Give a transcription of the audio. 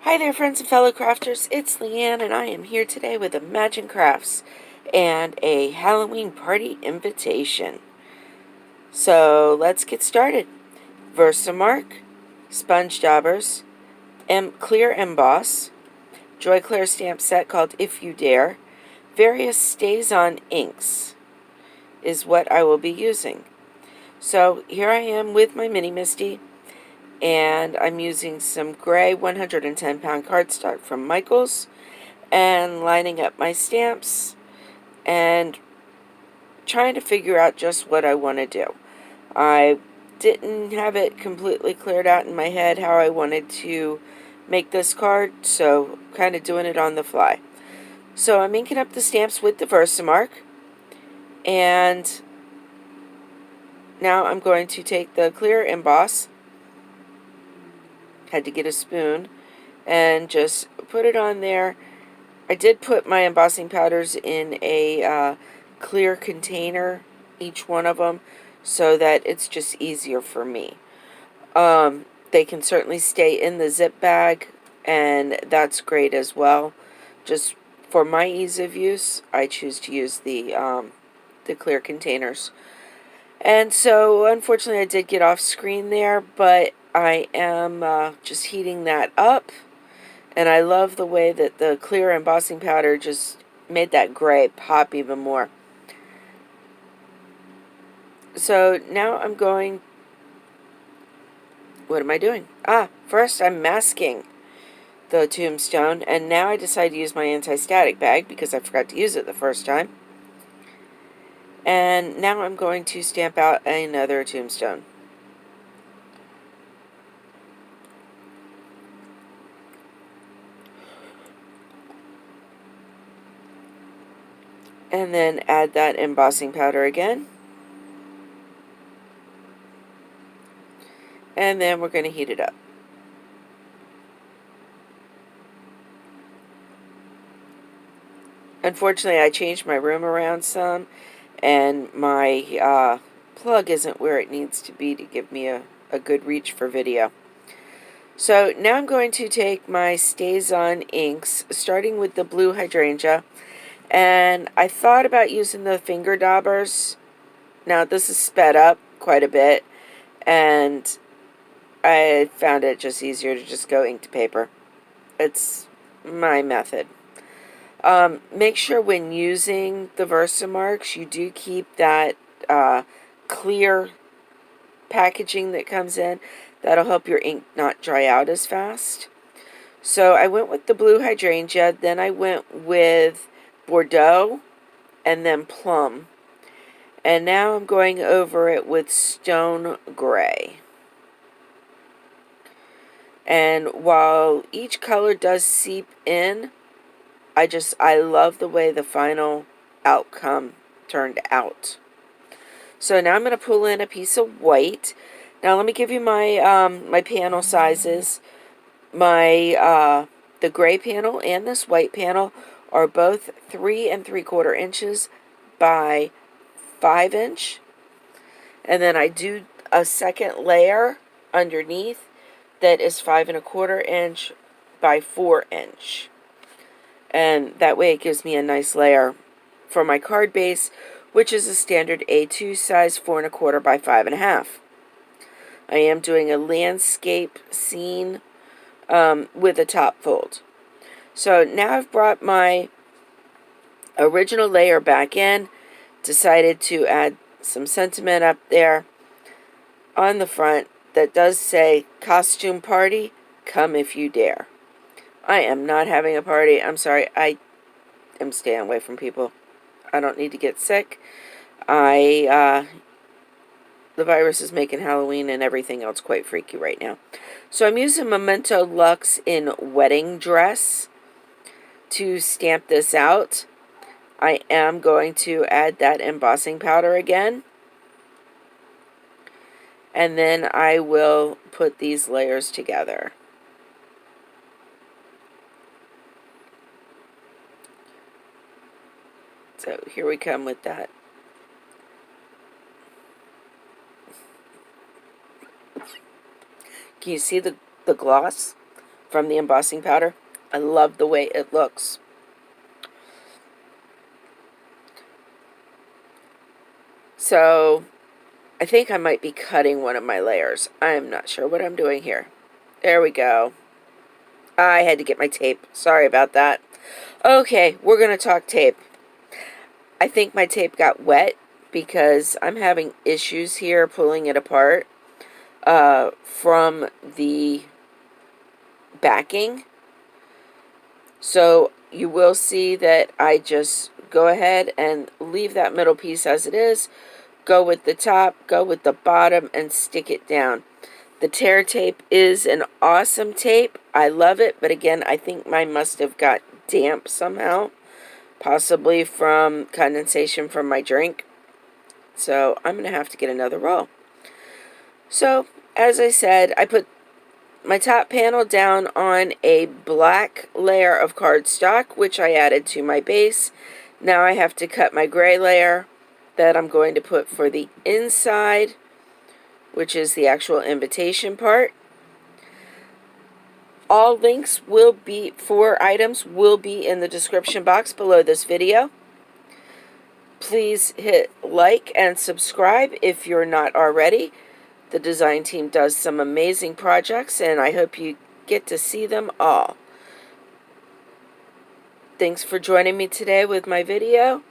Hi there, friends and fellow crafters. It's LeeAnn, and I am here today with Imagine Crafts and a Halloween party invitation. So let's get started. Versamark, sponge daubers, Clear Mboss, Joy Claire stamp set called If You Dare, various StazOn inks is what I will be using. So here I am with my Mini Misty, and I'm using some gray 110-pound cardstock from Michaels, and lining up my stamps and trying to figure out just what I want to do. I didn't have it completely cleared out in my head how I wanted to make this card, so kind of doing it on the fly. So I'm inking up the stamps with the Versamark, and now I'm going to take the Clear Mboss, had to get a spoon, and just put it on there. I did put my embossing powders in a clear container, each one of them, so that it's just easier for me. They can certainly stay in the zip bag, and that's great as well. Just for my ease of use, I choose to use the clear containers. And so, unfortunately, I did get off screen there, but I am just heating that up. And I love the way that the clear embossing powder just made that gray pop even more. So now I'm going... What am I doing? First I'm masking the tombstone, and now I decided to use my anti-static bag because I forgot to use it the first time. And now I'm going to stamp out another tombstone. And then add that embossing powder again. And then we're going to heat it up. Unfortunately, I changed my room around some, and my plug isn't where it needs to be to give me a good reach for video. So now I'm going to take my StazOn inks, starting with the blue hydrangea, and I thought about using the finger daubers. Now this is sped up quite a bit, and I found it just easier to just go ink to paper. It's my method. Make sure when using the Versamarks, you do keep that clear packaging that comes in. That'll help your ink not dry out as fast. So I went with the blue hydrangea, then I went with Bordeaux, and then plum. And now I'm going over it with stone gray. And while each color does seep in, I love the way the final outcome turned out. So now I'm going to pull in a piece of white. Now let me give you my my panel sizes. My the gray panel and this white panel are both 3 3/4 inches by 5 inch. And then I do a second layer underneath that is 5 1/4 inch by 4 inch. And that way it gives me a nice layer for my card base, which is a standard A2 size 4 1/4 by 5 1/2. I am doing a landscape scene with a top fold. So now I've brought my original layer back in, decided to add some sentiment up there on the front that does say costume party, come if you dare. I am not having a party. I'm sorry. I am staying away from people. I don't need to get sick. The virus is making Halloween and everything else quite freaky right now. So I'm using Memento Luxe in Wedding Dress to stamp this out. I am going to add that embossing powder again. And then I will put these layers together. So here we come with that. Can you see the gloss? from the embossing powder. I love the way it looks. So I think I might be cutting one of my layers. I'm not sure what I'm doing here. There we go. I had to get my tape. Sorry about that. Okay, we're going to talk tape. I think my tape got wet because I'm having issues here pulling it apart from the backing. So you will see that I just go ahead and leave that middle piece as it is, go with the top, go with the bottom, and stick it down. The tear tape is an awesome tape. I love it, but again, I think mine must have got damp somehow, possibly from condensation from my drink. So I'm going to have to get another roll. So, as I said, I put my top panel down on a black layer of cardstock, which I added to my base. Now I have to cut my gray layer that I'm going to put for the inside, which is the actual invitation part. All links will be for items will be in the description box below this video. Please hit like and subscribe if you're not already. The design team does some amazing projects, and I hope you get to see them all. Thanks for joining me today with my video.